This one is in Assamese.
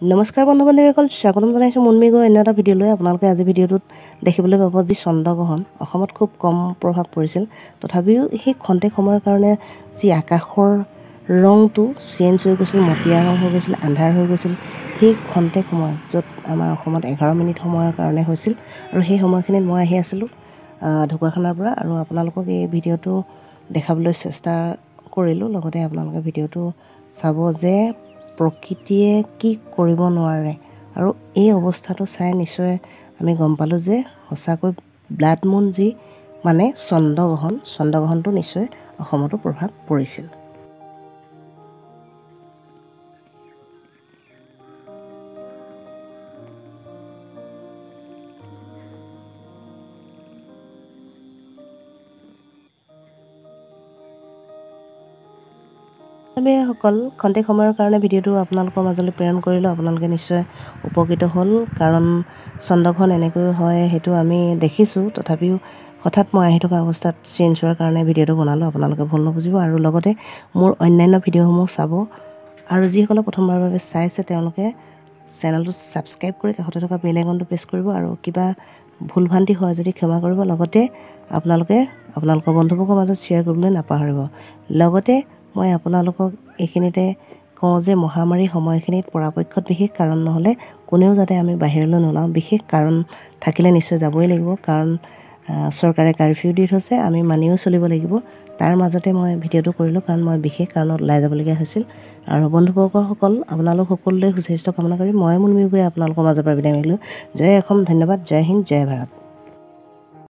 নমস্কাৰ বন্ধু-বান্ধৱীসকল, স্বাগতম জনাইছোঁ মুনমিগৈ অন্য এটা ভিডিঅ'লৈ। আপোনালোকে আজি ভিডিঅ'টোত দেখিবলৈ পাব যি চন্দ্ৰগ্ৰহণ অসমত খুব কম প্ৰভাৱ পৰিছিল, তথাপিও সেই খন্তেক সময়ৰ কাৰণে যি আকাশৰ ৰংটো চেঞ্জ হৈ গৈছিল, মটীয়া ৰং হৈ গৈছিল, আন্ধাৰ হৈ গৈছিল, সেই খন্তেক সময় য'ত আমাৰ অসমত 11 মিনিট সময়ৰ কাৰণে হৈছিল। আৰু সেই সময়খিনিত মই আহি আছিলোঁ ঢকুৱাখানাৰ পৰা, আৰু আপোনালোকক এই ভিডিঅ'টো দেখাবলৈ চেষ্টা কৰিলোঁ। লগতে আপোনালোকে ভিডিঅ'টো চাব যে প্ৰকৃতিয়ে কি কৰিব নোৱাৰে, আৰু এই অৱস্থাটো চাই নিশ্চয় আমি গম পালোঁ যে সঁচাকৈ ব্লাড মুন যি মানে চন্দ্ৰগ্ৰহণটো নিশ্চয় অসমতো প্ৰভাৱ পৰিছিল। সকল খন্তেক সময়ৰ কাৰণে ভিডিঅ'টো আপোনালোকৰ মাজলৈ প্ৰেৰণ কৰিলোঁ। আপোনালোকে নিশ্চয় উপকৃত হ'ল, কাৰণ চন্দ্ৰগ্ৰহণ এনেকৈ হয় সেইটো আমি দেখিছোঁ, তথাপিও হঠাৎ মই আহি থকা অৱস্থাত চেঞ্জ হোৱাৰ কাৰণে ভিডিঅ'টো বনালোঁ। আপোনালোকে ভুল নুবুজিব, আৰু লগতে মোৰ অন্যান্য ভিডিঅ'সমূহ চাব। আৰু যিসকলে প্ৰথমবাৰৰ বাবে চাইছে তেওঁলোকে চেনেলটো ছাবস্ক্ৰাইব কৰি কাষতে থকা বেল আইকনটো প্ৰেছ কৰিব, আৰু কিবা ভুল ভ্ৰান্তি হয় যদি ক্ষমা কৰিব। লগতে আপোনালোকে আপোনালোকৰ বন্ধুবৰ্গৰ মাজত শ্বেয়াৰ কৰিবলৈ নাপাহৰিব। লগতে মই আপোনালোকক এইখিনিতে কওঁ যে মহামাৰী সময়খিনিত পৰাপক্ষত বিশেষ কাৰণ নহ'লে কোনেও যাতে আমি বাহিৰলৈ নোলাওঁ। বিশেষ কাৰণ থাকিলে নিশ্চয় যাবই লাগিব, কাৰণ চৰকাৰে কাৰফিউ দি থৈছে, আমি মানিও চলিব লাগিব। তাৰ মাজতে মই ভিডিঅ'টো কৰিলোঁ, কাৰণ মই বিশেষ কাৰণত ওলাই যাবলগীয়া হৈছিল। আৰু বন্ধুবৰ্গসকল, আপোনালোক সকলোলৈ সুস্বাস্থ্য কামনা কৰি মই মুনমিগৈ আপোনালোকৰ মাজৰ পৰা বিদায় মাৰিলোঁ। জয় অসম, ধন্যবাদ, জয় হিন্দ, জয় ভাৰত।